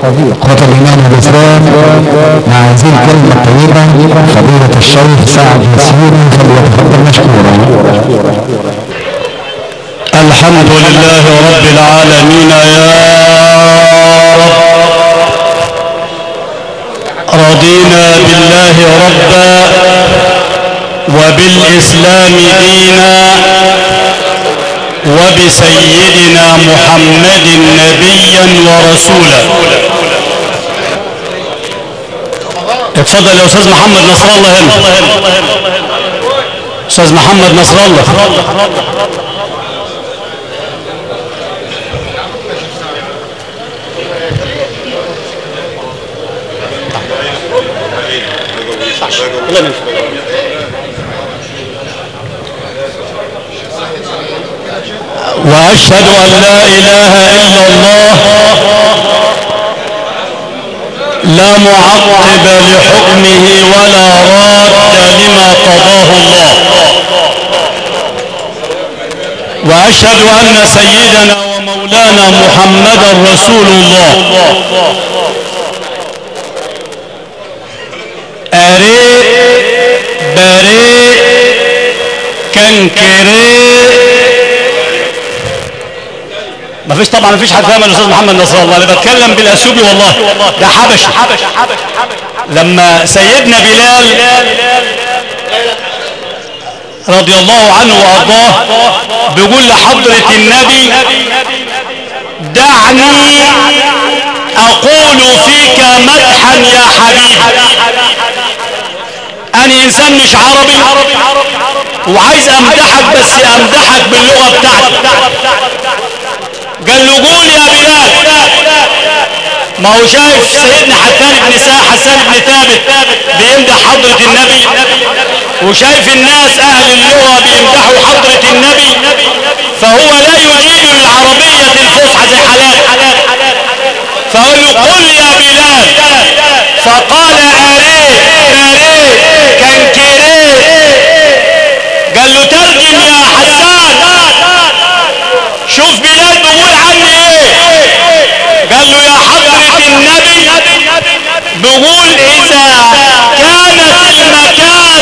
خطب الإمام الإسلام مع هذه الكلمة الطيبة فضيلة الشيخ سعد ياسين فليتفضل مشكورا. الحمد لله رب العالمين يا رب، رضينا بالله ربا وبالإسلام دينا وبسيدنا محمد نبيا ورسولا. اتفضل يا أستاذ محمد نصر الله. هنا أستاذ محمد نصر الله. وأشهد أن لا إله إلا الله لا معقب لحكمه ولا راد لما قضاه الله. وأشهد أن سيدنا ومولانا محمدا رسول الله. مفيش طبعا، مفيش حد فاهم الاستاذ محمد نصر الله. انا بتكلم بالاثيوبي والله، ده حبشي. لما سيدنا بلال رضي الله عنه وارضاه بيقول لحضرة النبي: دعني اقول فيك مدحا يا حبيبي. انا انسان مش عربي وعايز امدحك، بس امدحك باللغة بتاعتي. قال له: قول يا بلال. ما هو شايف سيدنا حسان بن ثابت بيمدح حضرة النبي، وشايف الناس اهل اللغة بيمدحوا حضرة النبي، فهو لا يجيد العربية الفصحى زي حالات. فقال له: قل يا بلال. فقال: كان كيريه. قال له: ترجم يا حسان. شوف بلال بيقول عني ايه. قال له: يا حضرة النبي بيقول: اذا كانت المكارم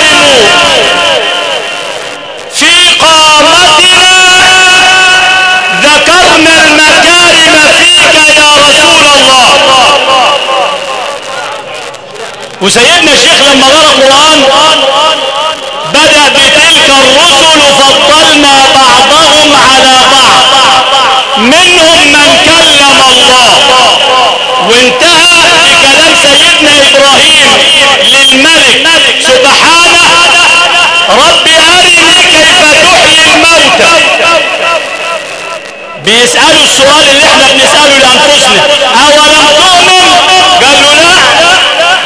في قامتنا ذكرنا المكارم فيك يا رسول الله. وسيدنا الشيخ لما قرأ القرآن بدأ بتلك الرسل فضلنا بعضهم على بعض منهم من كلم الله، وانتهى بكلام سيدنا إبراهيم للملك سبحانه: رب أرني كيف تحيي الموتى. بيسألوا السؤال اللي احنا بنسأله لأنفسنا: أولم تؤمن؟ قالوا لا.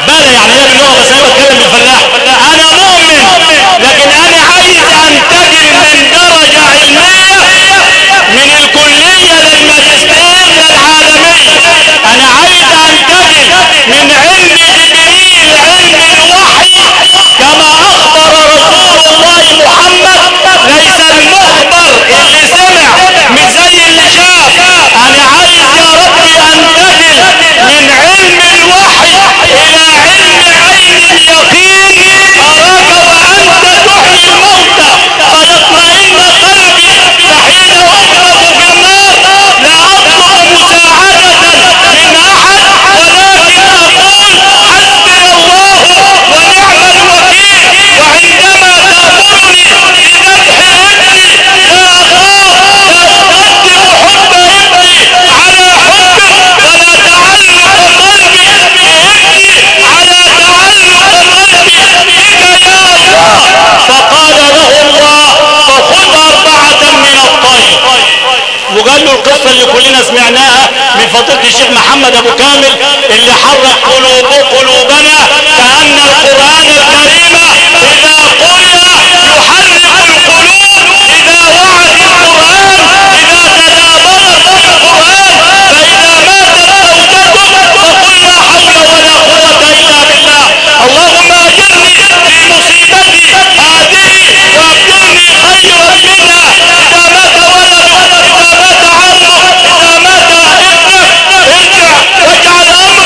بلى، يعني هي باللغة، بس أنا بتكلم بالفلاح. أنا مؤمن، لكن أنا عايز أنتقل من درجة علمية من الكلية للماجستير للعالمية. أنا عايز أنتقل من علم جبريل، علم الوحي، كما أخبر رسول الله محمد. ليس المخبر اللي سمع مش زي اللي شاف. أنا عايز يا ربي أنتقل من علم الوحي إلى علم عين اليقين، أراك وأنت تحيي الموتى فيطمئن قلبي، فحين أغرق في النار لا أطلب مساعدة من أحد، ولكن أقول: حسبي الله ونعم الوكيل. وعندما تأمرني بمدح ابني لا أخاف، لا أقدم حب ابني على حبك، ولا تعلق قلبي بابني على تعلق قلبي بك يا الله. فقال له الله: فخذ 4 من الطير. وقال له القصة اللي كلنا سمعناها من فضيلة الشيخ محمد أبو كامل، اللي حرك قلوبنا، كأن القرآن الكريم إذا قرئ يحرك القلوب، إذا وعد القرآن، إذا تدابرت القرآن، فإذا ماتت زوجتك فقل لا حول ولا قوة إلا بالله. اللهم أجرني في مصيبتي هذه وأبدلني خيرا منها. إذا مات ولدك، إذا مات عمك، إذا مات ابنك، ارجع واجعل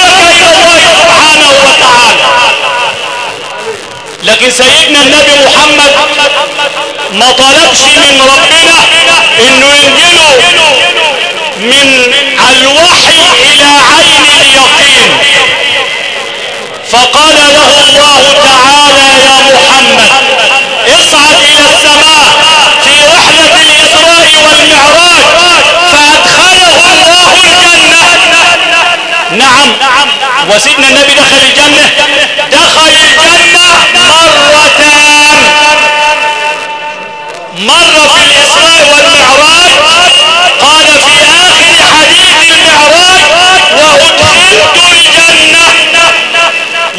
ما طلبش من ربنا انه ينقله من الوحي الى عين اليقين، فقال له الله تعالى يا محمد اصعد الى السماء في رحلة الاسراء والمعراج فادخله الله الجنة. نعم، وسيدنا النبي دخل الجنة، دخل الجنة مرتان، مرة في الاسراء والمعراج قال في اخر حديث المعراج وادخلت الجنة،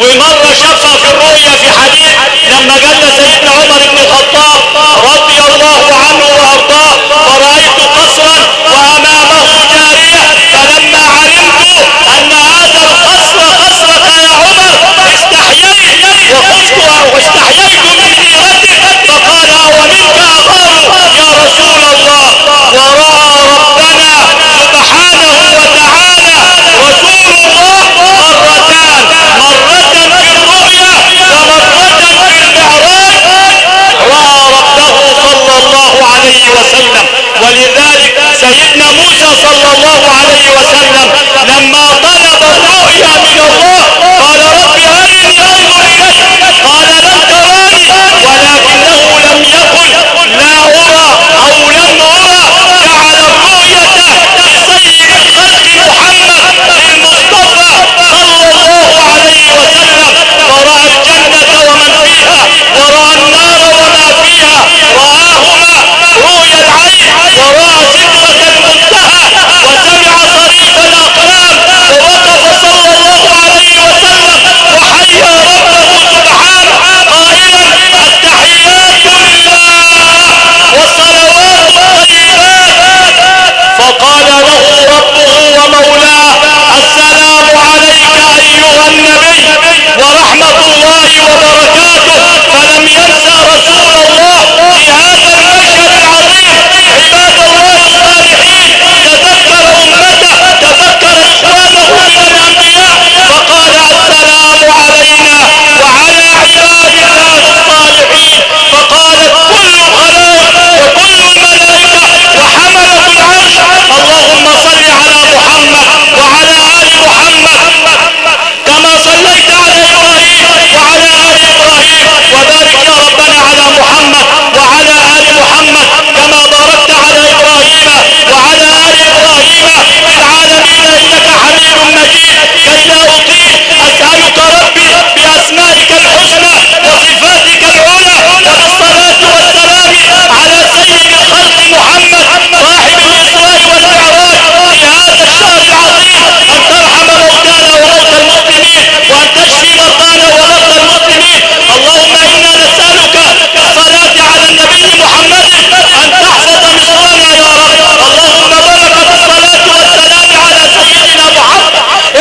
ومرة شافها في الرؤيا في حديث لما قال سيدنا عمر بن الخطاب رضي الله عنه وارضاه فرأيت قصرا وامامه جارية فلما علمت ان هذا القصر قصرك يا عمر استحييت واستحييت من غيرتك، فقال ومنك اغار يا رسول الله، ورأى ربنا سبحانه وتعالى رسول الله مرتان، مرة في الرؤيا ومرة في المعراج، رأى ربه صلى الله عليه وسلم. ولذلك سيدنا موسى صلى الله عليه وسلم لما طلب الرؤيا من الله قال رب أرني أنظر إليك، قال لن تراني، ولكنه لم يقل لا أرى أو لن أرى، جعل الرؤية لسيد الخلق محمد المصطفى صلى الله عليه وسلم، فرأى الجنة ومن فيها ورأى النار وما فيها، رآهما رؤيا العين، ورأى سدرة المنتهى وسمع صريف الأقلام، ووقف صلى الله عليه وسلم وحيا ربه سبحانه قائلا التحيات لله والصلوات الطيبات، فقال له ربه ومولاه السلام عليك أيها النبي ورحمة الله وبركاته، فلم ينسى رسول الله في هذا المشهد العظيم عباد الله الصالحين، تذكر أمته، تذكر إخوانه من الأنبياء، فقال السلام علينا وعلى عباد الله الصالحين، فقالت كل الخلائق وكل الملائكة وحملة العرش اللهم صل على محمد وعلى آل محمد كما صليت على إبراهيم وعلى آل إبراهيم، وبارك يا ربنا على محمد وعلى آل محمد كما باركت على إبراهيم وعلى آل إبراهيم في العالمين إنك حميد مجيد. كي لا أطيل أسألك ربي بأسمائك الحسنى وصفاتك العلى وبالصلاة والسلام على سيد الخلق محمد صاحب الإسراء والمعراج في هذا الشهر العظيم أن ترحم موتانا وموتى المسلمين وأن تشفي مرضانا ومرضى المسلمين. اللهم إنا نسألك بالصلاة على النبي محمد أن تحفظ مصرنا يا رب. اللهم بركة الصلاة والسلام على سيدنا محمد،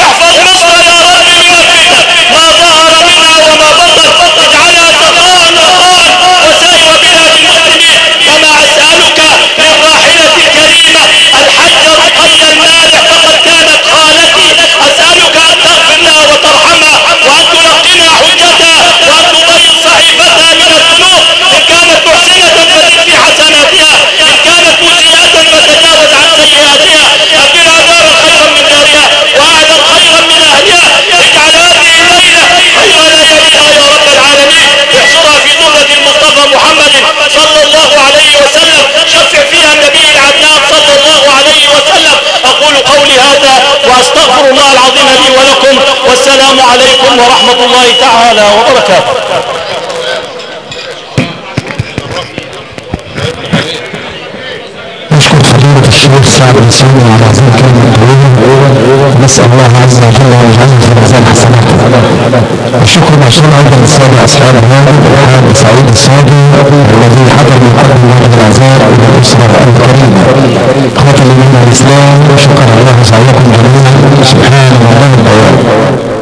احفظ مصر يا رب بنفسك ما ظهر منها وما بطن، اجعلها تقاء نقاء وسائر بلاد المسلمين. كما أسألك للراحلة الكريمة الحج رقية المالح فقد كانت خالتي، أسألك أن تغفر لها وترحمها وأن تنقلها حجتها وأن تبيض صحيفتها من الذنوب، إن كانت محسنة فزد في حسناتها، إن كانت مسيئة فتجاوز عن سيئاتها، أكلها دارا خيرا من دارها وأهلا خيرا من أهلها، اجعل هذه الليلة خير لياليها يا رب العالمين، احشرها في ذرة المصطفى محمد صلى الله عليه وسلم، شفع فيها النبي العدنان صلى الله عليه وسلم. أقول قولي هذا وأستغفر الله العظيم لي ولكم، والسلام عليكم ورحمة الله تعالى وبركاته. نشكر فضيلة الشيخ سعد السيد على هذه الكلمة الطيبة، نسأل الله عز وجل أن يجعله في ميزان حسناته. الشكر موصول أيضا للسادة أصحاب هذا الحاج سعيد الصادي الذي حضر من قبل موعد العزاء إلى الأسرة الكريمة. إخوة الإيمان والإسلام، شكر الله سعيكم جميعا، سبحان الله البيان.